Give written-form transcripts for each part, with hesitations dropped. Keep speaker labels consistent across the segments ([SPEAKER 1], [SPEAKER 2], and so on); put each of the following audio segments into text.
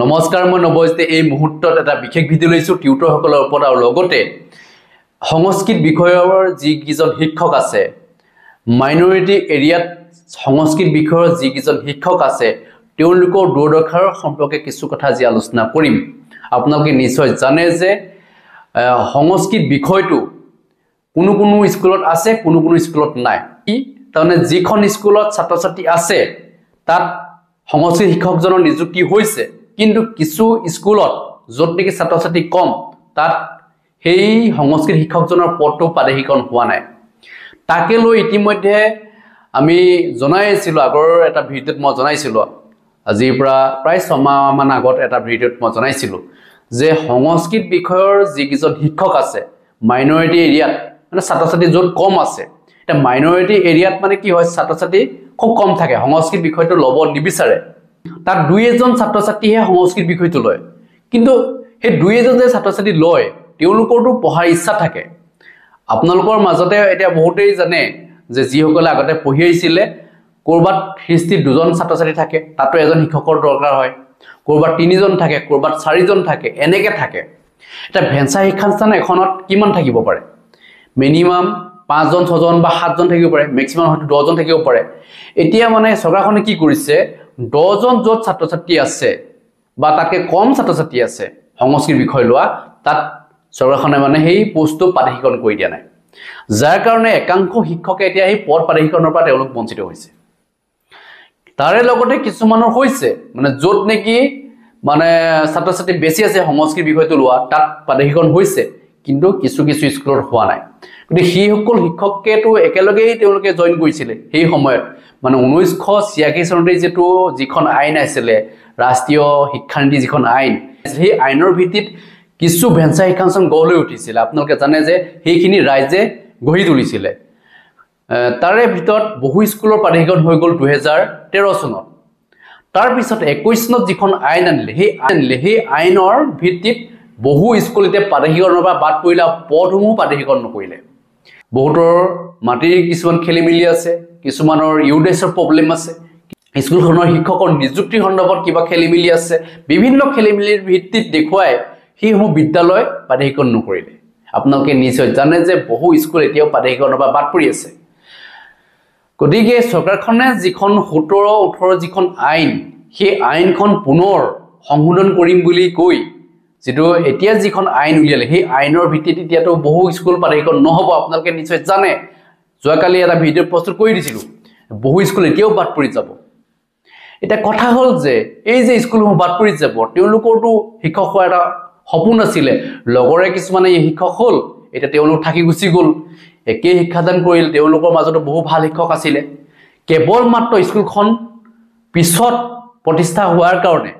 [SPEAKER 1] নমস্কাৰ মই নবজতে এই মুহূৰ্তত এটা বিশেষ ভিডিঅ লৈছো টিউটৰসকলৰ ওপৰত আৰু লগতে সংস্কৃত বিষয়ৰ যি কিজন শিক্ষক আছে মাইনৰিটি এৰিয়াত সংস্কৃত বিষয়ৰ যি কিজন শিক্ষক আছে তেওঁলোকৰ দূৰদৰ্শাৰ সম্পৰ্কে কিছু কথা আজি আলোচনা কৰিম আপোনালোকে নিশ্চয় জানে যে সংস্কৃত বিষয়টো কোনো কোনো স্কুলত আছে কোনো কোনো স্কুলত নাই ই তাৰমানে যিখন স্কুলত ছাত্ৰ-ছাত্ৰী আছে তাত সংস্কৃত শিক্ষকজনৰ নিযুক্তি হৈছে কিন্তু কিছু স্কুলত যত নেকি ছাত্ৰ-ছাত্ৰী কম তাত সেই সংস্কৃত শিক্ষকজনৰ পদটো পাদেশীকৰণ হোৱা নাই তাকে লৈ ইতিমধ্যে আমি জনাইছিলো আগৰ এটা ভিডিঅত মই জনাইছিলো আজিৰ পৰা প্ৰায় 6 মাহ মান আগত এটা ভিডিঅত মই জনাইছিলো যে সংস্কৃত বিষয়ৰ যি কিজন শিক্ষক আছে মাইনৰিটি এৰিয়াত মানে ছাত্ৰ-ছাত্ৰী যত কম আছে এটা মাইনৰিটি এৰিয়াত মানে কি হয় ছাত্ৰ-ছাত্ৰী খুব কম থাকে সংস্কৃত বিষয়টো লব নিবিচাৰে তাত দুই এজন ছাত্ৰ-ছাত্ৰীহে সংস্কৃত বিষয়টো লয় কিন্তু সেই দুই এজন যে ছাত্ৰ-ছাত্ৰী লয় তেওঁলোকৰটো পঢ়াৰ ইচ্ছা থাকে আপোনালোকৰ মাজতে এটা বহুতেই জানে যে যিসকলে আগতে পঢ়ি আহিছিলে কৰবাত হিষ্ট্ৰী দুজন ছাত্ৰ-ছাত্ৰী থাকে তাতো এজন শিক্ষকৰ দৰকাৰ হয় কৰবাত তিনিজন থাকে কৰবাত চাৰিজন থাকে এনেকে থাকে এটা ভেঞ্চা শিক্ষাস্থান এখনত কিমান থাকিব পাৰে মিনিমাম 5 জন 6 জন বা 7 জন থাকিব পাৰে ম্যাক্সিমাম হয়তো 10 জন থাকিব পাৰে এতিয়া মানে চৰকাৰখনে কি কৰিছে 10 জন যত ছাত্ৰ-ছাত্ৰী আছে বা তাকে কম ছাত্ৰ-ছাত্ৰী আছে সংস্কৃত বিষয় লোৱা তাত চৰকাৰখনে মানে সেই পোষ্টটো পাদেশীকৰণ কৰি দিয়া নাই যাৰ কাৰণে একাংশ শিক্ষকে এতিয়া এই পদ পাদেশীকৰণৰ পৰা তেওঁলোক বঞ্চিত হৈছে তাৰে লগতে কিছুমানৰ হৈছে মানে যত নেকি মানে ছাত্ৰ-ছাত্ৰী বেছি আছে সংস্কৃত বিষয়টো লোৱা তাত পাদেশীকৰণ হৈছে কিন্তু কিছু কিছু স্কুলত হোৱা নাই কিন্তু সেই সকল শিক্ষককেটো একেলগেই তেওঁলোকে জয়েন কৰিছিলে সেই সময়ত মানে 1986 চনতে যেটো যিখন আইন আছিলে ৰাষ্ট্ৰীয় শিক্ষানীতি যিখন আইন সেই আইনৰ ভিত্তিত কিছু ভেঞ্চা শিক্ষাস্থান গঢ়লৈ উঠিছিল আপোনালোকে জানে যে সেইখিনি ৰাইজে গঢ়ি তুলিছিলে তাৰে ভিতৰত বহু স্কুলৰ পাদেশীকৰণ হৈ গল 2013 চনত তাৰ পিছত 21 চনত যিখন আইন আনিলে সেই আইনৰ ভিত্তিত বহু স্কুল এতিয়া পাদেশীকৰণৰ পৰা বাদ পৰিলা পদসমূহ পাদেশীকৰণ নকৰিলে বহুতৰ মাটিৰ কিছুমান খেলিমেলি আছে কিছুমানৰ ইউডেছৰ প্ৰবলেম আছে স্কুলখনৰ শিক্ষকৰ নিযুক্তি সন্দৰ্ভত কিবা খেলিমেলি আছে বিভিন্ন খেলিমেলিৰ ভিত্তিত দেখুৱাই সেইসমূহ বিদ্যালয় পাদেশীকৰণ নকৰিলে আপোনালোকে নিশ্চয় জানে যে বহু স্কুল এতিয়াও পাদেশীকৰণৰ পৰা বাদ পৰি আছে গতিকে চৰকাৰখনে যিখন 17-18 যিখন আইন সেই আইনখন পুনৰ সংশোধন কৰিম বুলি কৈ যেটো এতিয়া যিখন আইন উলিয়ালে সেই আইনৰ ভিত্তিত এতিয়াতো বহু স্কুল পাদেশীকৰণ নহব আপোনালোকে নিশ্চয় জানে যোৱাকালি এটা ভিডিঅ প্ৰস্তুত কৰি দিছিলো বহু স্কুল এতিয়াও বাদ পৰি যাব এটা কথা হল যে এই যে স্কুলসমূহ বাদ পৰি যাব তেওঁলোকৰটো শিক্ষক হোৱাৰ এটা সপোন আছিল লগৰে কিছুমানে এই শিক্ষক হল এটা তেওঁলোক থাকি গুচি গল একে শিক্ষাদান কৰিল তেওঁলোকৰ মাজত বহু ভাল শিক্ষক আছিল কেৱল মাত্ৰ স্কুলখন পিছত প্ৰতিষ্ঠা হোৱাৰ কাৰণে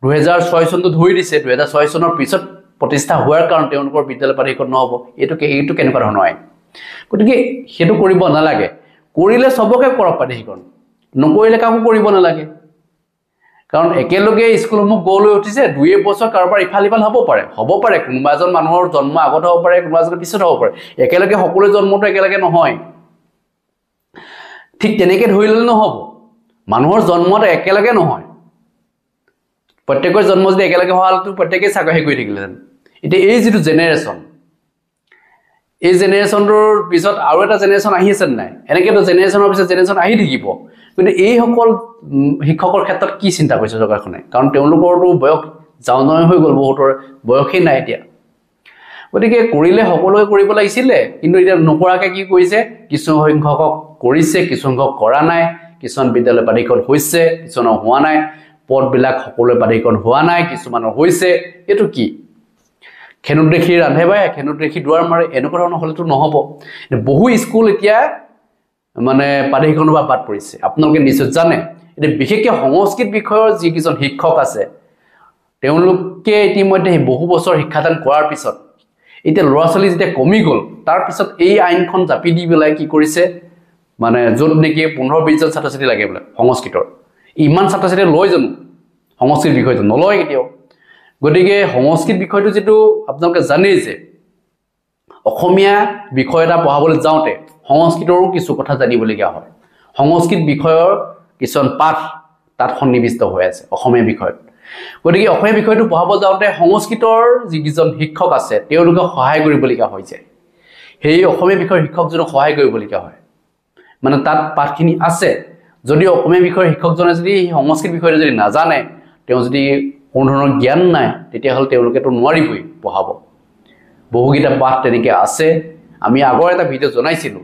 [SPEAKER 1] 2006 চনটো ধৰি দিছে 2006 চনৰ পিছত প্ৰতিষ্ঠা হোৱাৰ কাৰণ তেওঁলোকৰ বিদ্যালয় পাদেশীকৰণ নহব এইটো কেনেকুৱা ধৰণৰ আইন গতিকে হেতু কৰিব নালাগে কৰিলে সবকে কৰক পাদেশীকৰণ নকৰিলে কাকো কৰিব নালাগে কাৰণ একেলগে স্কুলসমূহ গলৈ উঠিছে 2 বছৰ কাৰোবাৰ ইফাল হ'ব পাৰে কোনোবা এজন মানুহৰ জন্ম আগত হ'ব পাৰে কোনোবা এজন পিছত হ'ব পাৰে একেলগে সকলো জন্মটো একেলগে নহয় ঠিক তেনেকে ধৰিলে নহব মানুহৰ জন্মটো একেলগে নহয় প্ৰত্যেকৰ জন্ম যদি একেলগে হোৱালটো প্ৰত্যেকই চাগহে কৰি থাকিলেন এতিয়া এই যেটো জেনাৰেশন এই জেনাৰেশনৰ পিছত আৰু এটা জেনাৰেশন আহি আছে নাই এনেকেটো জেনাৰেশনৰ পিছত জেনাৰেশন আহি থাকিব কিন্তু এই সকল শিক্ষকৰ ক্ষেত্ৰত কি চিন্তা কৰিছে চৰকাৰখনে কাৰণ তেওঁলোকৰটো বয়স যাওনয় হৈ গল বহুতৰ বয়সই নাই এতিয়া গতিকে কৰিলে সকলোৱে কৰিব লাগিছিল কিন্তু এতিয়া নকৰাকে কি কৰিছে কিছু সংখ্যকক কৰিছে কিছু সংখ্যক কৰা নাই কিছুমান বিদ্যালয় পাদেশীকৰণ হৈছে কিছুমান হোৱা নাই পদবিলাক সকলোৱে পাদেশীকৰণ হোৱা নাই কিছুমানৰ হৈছে এটো কি খেনুত দেখি ৰান্ধে বাই খেনুত দেখি দুৱাৰ মাৰে এনেকুৱা ধৰণৰ হলেতো নহব বহু স্কুল এতিয়া মানে পাদেশীকৰণৰ পৰা বাদ পৰিছে আপোনালোকে নিশ্চয় জানে এটা বিশেষকৈ সংস্কৃত বিষয়ৰ যি কিজন শিক্ষক আছে তেওঁলোকে ইতিমধ্যে বহু বছৰ শিক্ষাদান কৰাৰ পিছত এতিয়া ল'ৰা-ছোৱালী যেতিয়া কমি গল তাৰ পিছত এই আইনখন জাপি দি বেলাই কি কৰিছে মানে যত নেকি 15-20 জন ছাত্ৰ-ছাত্ৰী লাগে বলে সংস্কৃতৰ ইমান ছাত্ৰ-ছাত্ৰী লৈ জানো সংস্কৃত বিষয়টো নলয় কেতিয়াও গতিকে সংস্কৃত বিষয়টো যেটো আপোনালোকে জানেই যে অসমীয়া বিষয় এটা পঢ়াবলৈ যাওঁতে সংস্কৃতৰো কিছু কথা জানিবলগীয়া হয় সংস্কৃত বিষয়ৰ কিছুমান পাঠ তাত সন্নিবিষ্ট হৈ আছে অসমীয়া বিষয়ত গতিকে অসমীয়া বিষয়টো পঢ়াব যাওঁতে সংস্কৃতৰ যিকেইজন শিক্ষক আছে তেওঁলোকে সহায় কৰিবলগীয়া হৈ যায়। সেই অসমীয়া বিষয়ৰ শিক্ষকজনক সহায় কৰিবলগীয়া হয়। মানে তাত পাঠখিনি আছে, যদি অসমীয়া বিষয়ৰ শিক্ষকজনে যদি সংস্কৃত বিষয়টো যদি নাজানে, তেওঁ যদি কোনো ধৰণৰ জ্ঞান নাই, তেতিয়াহ'লে তেওঁলোকেতো নোৱাৰিবই পঢ়াব। বহুকেইটা পাঠ তেনেকৈ আছে, আমি আগৰ এটা ভিডিঅ' জনাইছিলোঁ।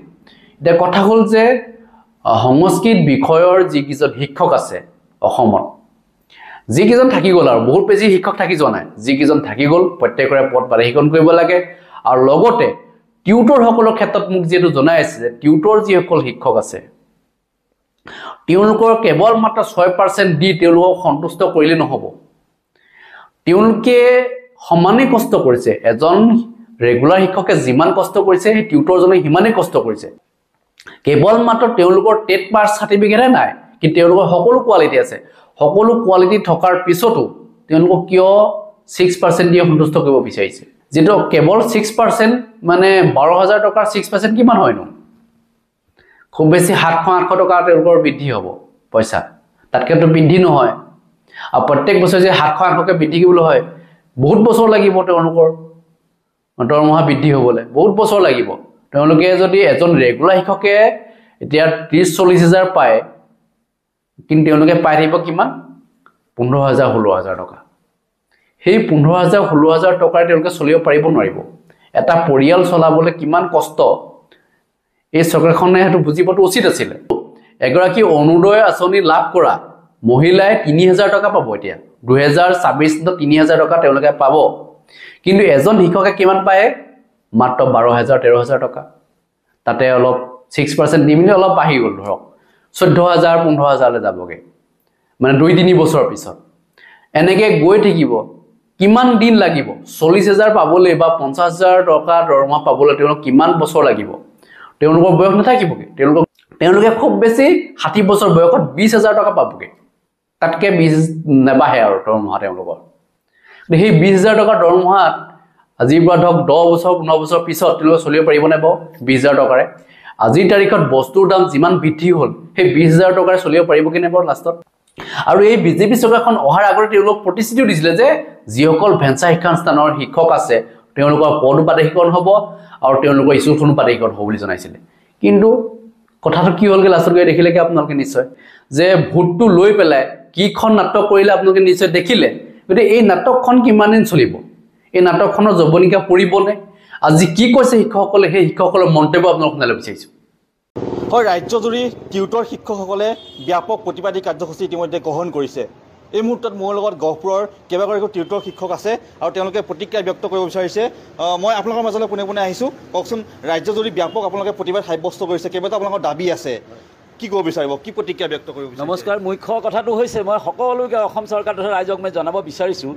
[SPEAKER 1] এতিয়া কথা হ'ল যে সংস্কৃত বিষয়ৰ যিকেইজন শিক্ষক আছে অসমত, যিকেইজন থাকি গ'ল, আৰু বহুত বেছি শিক্ষক থাকি যোৱা নাই, যিকেইজন থাকি গ'ল প্ৰত্যেকৰে পদ বাৰিষীকৰণ কৰিব লাগে। আৰু লগতে টিউটৰসকলৰ ক্ষেত্ৰত মোক যিহেতু জনাই আছে যে টিউটৰ যিসকল শিক্ষক আছে তেওঁলোকৰ কেৱল মাত্ৰ 6% দি তেওঁলোকক সন্তুষ্ট কৰিলে নহ'ব। তেওঁলোকে সমানেই কষ্ট কৰিছে। এজন ৰেগুলাৰ শিক্ষকে যিমান কষ্ট কৰিছে, সেই টিউটৰজনে সিমানেই কষ্ট কৰিছে। কেৱল মাত্ৰ তেওঁলোকৰ টেট পাছ চাৰ্টিফিকেটহে নাই, কিন্তু তেওঁলোকৰ সকলো কোৱালিটি আছে। সকলো কোৱালিটি থকাৰ পিছতো তেওঁলোকক কিয় 6% দিয়ে সন্তুষ্ট কৰিব বিচাৰিছে? যেটো কেৱল 6% মানে 12,000 টকাৰ 6% কিমান হয়নো? খুব বেছি 700-800 টকা তেওঁলোকৰ বৃদ্ধি হ'ব পইচা, তাতকেতো বৃদ্ধি নহয়। আৰু প্ৰত্যেক বছৰে যে 700-800কে বৃদ্ধি কৰিবলৈ হয়, বহুত বছৰ লাগিব তেওঁলোকৰ দৰমহা বৃদ্ধি হ'বলৈ, বহুত বছৰ লাগিব। তেওঁলোকে যদি এজন ৰেগুলাৰ শিক্ষকে এতিয়া 30-40 হাজাৰ পায়, কিন্তু তেওঁলোকে পাই থাকিব কিমান? 15,000-16,000 টকা। সেই 15,000-16,000 টকাৰে তেওঁলোকে চলিব পাৰিব নোৱাৰিব। এটা পৰিয়াল চলাবলৈ কিমান কষ্ট, এই চৰকাৰখনে সেইটো বুজিবটো উচিত আছিলে। এগৰাকী অৰুণোদয় আঁচনি লাভ কৰা মহিলাই 3,000 টকা পাব। এতিয়া 2024 3,000 টকা তেওঁলোকে পাব, কিন্তু এজন শিক্ষকে কিমান পায়? মাত্ৰ 12,000-13,000 টকা। তাতে অলপ 6% দি মিলি অলপ বাঢ়ি গ'ল, ধৰক 14,000-15,000লৈ যাবগৈ, মানে 2-3 বছৰৰ পিছত। এনেকৈ গৈ থাকিব। কিমান দিন লাগিব? 40,000 পাবলৈ বা 50,000 টকা দৰমহা পাবলৈ তেওঁলোক কিমান বছৰ লাগিব? তেওঁলোকৰ বয়স নাথাকিবগৈ। তেওঁলোকে খুব বেছি 60 বছৰ বয়সত 20,000 টকা পাবগৈ, তাতকৈ 20 নাবাঢ়ে আৰু দৰমহা তেওঁলোকৰ। সেই 20,000 টকাৰ দৰমহাত আজিৰ পৰা ধৰক 10 বছৰ 15 বছৰ পিছত তেওঁলোকে চলিব পাৰিবনে বাৰু 20,000 টকাৰে? আজিৰ তাৰিখত বস্তুৰ দাম যিমান বৃদ্ধি হ'ল, সেই 20,000 টকাৰে চলিব পাৰিব কিনে বাৰু লাষ্টত? আৰু এই বিজেপি চৰকাৰখন অহাৰ আগতে তেওঁলোক প্ৰতিশ্ৰুতিও দিছিলে যে যিসকল ভেঞ্চাৰ শিক্ষানুষ্ঠানৰ শিক্ষক আছে তেওঁলোকৰ পদো বাৰিষীকৰণ হ'ব আৰু তেওঁলোকৰ স্কুলখনো বাৰিষীকৰণ হ'ব বুলি জনাইছিলে। কিন্তু কথাটো কি হ'লগৈ লাষ্টত গৈ দেখিলেগৈ আপোনালোকে নিশ্চয়, যে ভোটটো লৈ পেলাই কিখন নাটক কৰিলে আপোনালোকে নিশ্চয় দেখিলে। গতিকে এই নাটকখন কিমান দিন চলিব? এই নাটকখনৰ জৱনিকা পৰিবনে? আজি কি কৈছে শিক্ষকসকলে, সেই শিক্ষকসকলৰ মন্তব্য আপোনালোক শুনাবলৈ বিচাৰিছোঁ।
[SPEAKER 2] হয়, ৰাজ্যজুৰি টিউটৰ শিক্ষকসকলে ব্যাপক প্ৰতিবাদী কাৰ্যসূচী ইতিমধ্যে গ্ৰহণ কৰিছে। এই মুহূৰ্তত মোৰ লগত গহপুৰৰ কেইবাগৰাকীও টিউটৰ শিক্ষক আছে আৰু তেওঁলোকে প্ৰতিক্ৰিয়া ব্যক্ত কৰিব বিচাৰিছে। মই আপোনালোকৰ মাজলৈ পোনে পোনে আহিছোঁ। কওকচোন, ৰাজ্যজুৰি ব্যাপক আপোনালোকে প্ৰতিবাদ সাব্যস্ত কৰিছে, কেইবাটাও আপোনালোকৰ দাবী আছে, কি ক'ব বিচাৰিব, কি প্ৰতিক্ৰিয়া ব্যক্ত কৰিব বিচাৰিব?
[SPEAKER 3] নমস্কাৰ। মুখ্য কথাটো হৈছে মই সকলোকে অসম চৰকাৰ তথা ৰাইজক মই জনাব বিচাৰিছোঁ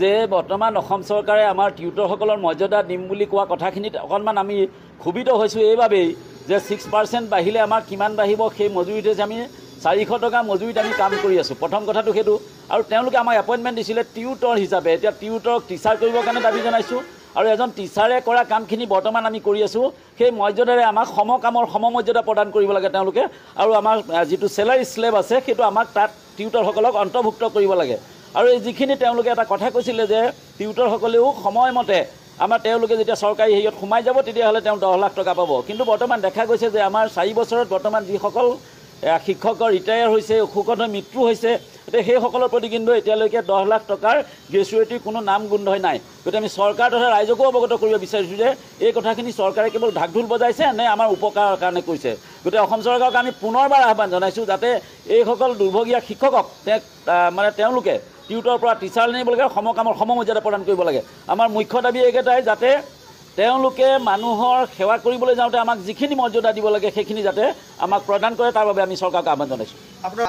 [SPEAKER 3] যে বৰ্তমান অসম চৰকাৰে আমাৰ টিউটৰসকলৰ মৰ্যাদা দিম বুলি কোৱা কথাখিনিত অকণমান আমি ক্ষোভিত হৈছোঁ এইবাবেই যে 6% বাঢ়িলে আমাৰ কিমান বাঢ়িব, সেই মজুৰিত হৈছে আমি 400 টকা মজুৰিত আমি কাম কৰি আছোঁ। প্ৰথম কথাটো সেইটো। আৰু তেওঁলোকে আমাক এপইণ্টমেণ্ট দিছিলে টিউটৰ হিচাপে। এতিয়া টিউটৰক টিচাৰ কৰিবৰ কাৰণে দাবী জনাইছোঁ, আৰু এজন টিচাৰে কৰা কামখিনি বৰ্তমান আমি কৰি আছোঁ। সেই মৰ্যাদাৰে আমাক সমকামৰ সমমৰ্যাদা প্ৰদান কৰিব লাগে তেওঁলোকে, আৰু আমাৰ যিটো চেলাৰী স্লেব আছে সেইটো আমাক তাত টিউটৰসকলক অন্তৰ্ভুক্ত কৰিব লাগে। আৰু এই যিখিনি তেওঁলোকে এটা কথা কৈছিলে যে টিউটৰসকলেও সময়মতে আমাৰ তেওঁলোকে যেতিয়া চৰকাৰী হেৰিয়ত সোমাই যাব তেতিয়াহ'লে তেওঁ 10 লাখ টকা পাব। কিন্তু বৰ্তমান দেখা গৈছে যে আমাৰ 4 বছৰত বৰ্তমান যিসকল শিক্ষকৰ ৰিটায়াৰ হৈছে, অসুখত হৈ মৃত্যু হৈছে, গতিকে সেইসকলৰ প্ৰতি কিন্তু এতিয়ালৈকে 10 লাখ টকাৰ গ্ৰেচুৱেটিৰ কোনো নাম গোন্ধই নাই। গতিকে আমি চৰকাৰ তথা ৰাইজকো অৱগত কৰিব বিচাৰিছোঁ যে এই কথাখিনি চৰকাৰে কেৱল ঢাক ঢোল বজাইছে নে আমাৰ উপকাৰৰ কাৰণে কৈছে। গতিকে অসম চৰকাৰক আমি পুনৰবাৰ আহ্বান জনাইছোঁ যাতে এইসকল দুৰ্ভগীয়া শিক্ষকক মানে তেওঁলোকে টিউটৰৰ পৰা টিচাৰ নিব লাগে, সমকামৰ সমমৰ্যাদা প্ৰদান কৰিব লাগে। আমাৰ মুখ্য দাবী এইকেইটাই, যাতে তেওঁলোকে মানুহৰ সেৱা কৰিবলৈ যাওঁতে আমাক যিখিনি মৰ্যাদা দিব লাগে সেইখিনি যাতে আমাক প্ৰদান কৰে, তাৰ বাবে আমি চৰকাৰক আহ্বান জনাইছোঁ।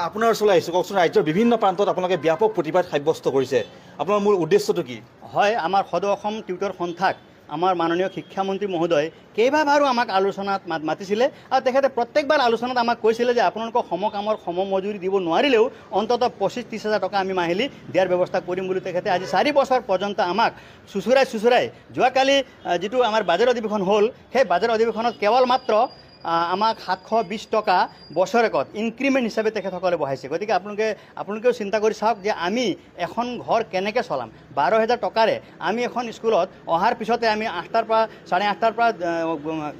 [SPEAKER 2] আপোনাৰ ওচৰলৈ আহিছোঁ, কওকচোন, ৰাজ্যৰ বিভিন্ন প্ৰান্তত আপোনালোকে ব্যাপক প্ৰতিবাদ সাব্যস্ত কৰিছে, আপোনাৰ মূল উদ্দেশ্যটো কি?
[SPEAKER 4] হয়, আমাৰ সদৌ অসম টিউটৰ সন্থাক আমাৰ মাননীয় শিক্ষামন্ত্ৰী মহোদয় কেইবাবাৰো আমাক আলোচনাত মাতিছিলে, আৰু তেখেতে প্ৰত্যেকবাৰ আলোচনাত আমাক কৈছিলে যে আপোনালোকক সমকামৰ সমমজুৰি দিব নোৱাৰিলেও অন্ততঃ 25-30 হাজাৰ টকা আমি মাহিলী দিয়াৰ ব্যৱস্থা কৰিম বুলি তেখেতে আজি 4 বছৰ পৰ্যন্ত আমাক চুচুৰাই যোৱাকালি যিটো আমাৰ বাজেট অধিৱেশন হ'ল, সেই বাজেট অধিৱেশনত কেৱল মাত্ৰ আমাক 720 টকা বছৰেকত ইনক্ৰিমেণ্ট হিচাপে তেখেতসকলে বঢ়াইছে। গতিকে আপোনালোকেও চিন্তা কৰি চাওক যে আমি এখন ঘৰ কেনেকৈ চলাম। 12,000 টকাৰে আমি এখন স্কুলত অহাৰ পিছতে আমি 8টাৰ পৰা 8:30টাৰ পৰা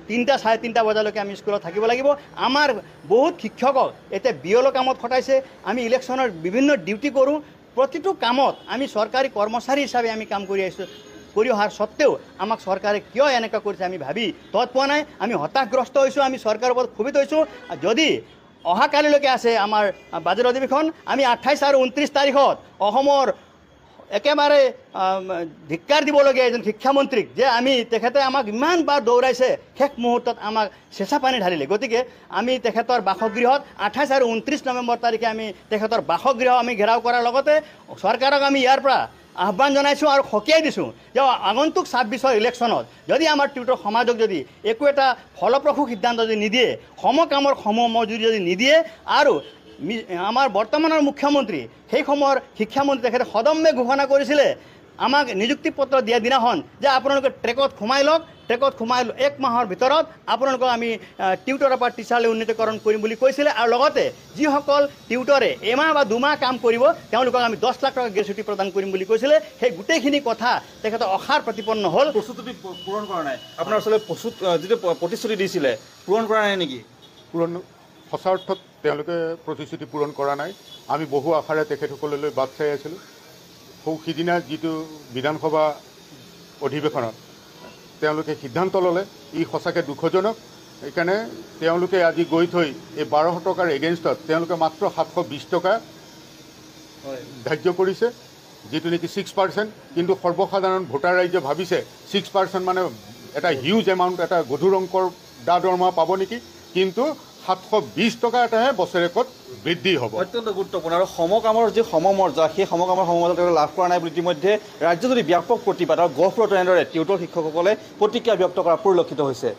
[SPEAKER 4] 3টা 3:30 বজালৈকে আমি স্কুলত থাকিব লাগিব। আমাৰ বহুত শিক্ষকক এতিয়া বিয়ল কামত খটাইছে। আমি ইলেকশ্যনৰ বিভিন্ন ডিউটি কৰোঁ, প্ৰতিটো কামত আমি চৰকাৰী কৰ্মচাৰী হিচাপে আমি কাম কৰি আহিছোঁ। কৰি অহাৰ স্বত্তেও আমাক চৰকাৰে কিয় এনেকুৱা কৰিছে আমি ভাবি তৎ পোৱা নাই। আমি হতাশগ্ৰস্ত হৈছোঁ, আমি চৰকাৰৰ ওপৰত ক্ষোভিত হৈছোঁ। যদি অহাকালিলৈকে আছে আমাৰ বাজেট অধিৱেশন, আমি 28 আৰু 29 তাৰিখত অসমৰ একেবাৰে ধিক্কাৰ দিবলগীয়া এজন শিক্ষামন্ত্ৰীক যে তেখেতে আমাক ইমানবাৰ দৌৰাইছে, শেষ মুহূৰ্তত আমাক চেঁচা পানী ঢালিলে। গতিকে আমি তেখেতৰ বাসগৃহত 28 আৰু 29 নৱেম্বৰ তাৰিখে আমি তেখেতৰ বাসগৃহ আমি ঘেৰাও কৰাৰ লগতে চৰকাৰক আমি ইয়াৰ পৰা আহ্বান জনাইছোঁ আৰু সকীয়াই দিছোঁ যে আগন্তুক 26ৰ ইলেকশ্যনত যদি আমাৰ টিউটৰ সমাজক যদি একো এটা ফলপ্ৰসূ সিদ্ধান্ত যদি নিদিয়ে, সমকামৰ মজুৰি যদি নিদিয়ে, আৰু আমাৰ বৰ্তমানৰ মুখ্যমন্ত্ৰী সেই সময়ৰ শিক্ষামন্ত্ৰী তেখেতে সদম্বে ঘোষণা কৰিছিলে আমাক নিযুক্তি পত্ৰ দিয়া দিনাখন যে আপোনালোকে ট্ৰেকত সোমাই লওক, ট্ৰেকত সোমাই 1 মাহৰ ভিতৰত আপোনালোকক আমি টিউটৰৰ পৰা টিচাৰলৈ উন্নীতকৰণ কৰিম বুলি কৈছিলে। আৰু লগতে যিসকল টিউটৰে এমাহ বা 2 মাহ কাম কৰিব তেওঁলোকক আমি 10 লাখ টকা গ্ৰেচুইটি প্ৰদান কৰিম বুলি কৈছিলে। সেই গোটেইখিনি কথা তেখেতৰ অসাৰ প্ৰতিপন্ন হ'ল।
[SPEAKER 2] প্ৰস্তুতি পূৰণ কৰা নাই। আপোনাৰ আচলতে যিটো প্ৰতিশ্ৰুতি দিছিলে পূৰণ কৰা নাই নেকি?
[SPEAKER 5] সঁচা অৰ্থত তেওঁলোকে প্ৰতিশ্ৰুতি পূৰণ কৰা নাই। আমি বহু আশাৰে তেখেতসকললৈ বাট চাই আছিলোঁ। সিদিনা যিটো বিধানসভা অধিৱেশনত তেওঁলোকে সিদ্ধান্ত ল'লে, ই সঁচাকৈ দুখজনক। সেইকাৰণে তেওঁলোকে আজি গৈ থৈ এই 1200 টকাৰ এগেইনষ্টত তেওঁলোকে মাত্ৰ 720 টকা ধাৰ্য কৰিছে, যিটো নেকি 6%। কিন্তু সৰ্বসাধাৰণ ভোটাৰ ৰাইজে ভাবিছে 6% মানে এটা হিউজ এমাউণ্ট, এটা গধুৰ অংকৰ দৰমহা পাব নেকি। কিন্তু 720 টকা এটাহে বছৰেকত বৃদ্ধি হ'ব।
[SPEAKER 2] অত্যন্ত গুৰুত্বপূৰ্ণ। আৰু সমকামৰ যি সমমৰ্যাদা, সেই সমমৰ্যাদা তেওঁলোকে লাভ কৰা নাই বুলি ইতিমধ্যে ৰাজ্যজুৰি ব্যাপক প্ৰতিবাদ আৰু গহপুৰত এনেদৰে টিউটৰ শিক্ষকসকলে প্ৰতিক্ৰিয়া ব্যক্ত কৰা পৰিলক্ষিত হৈছে।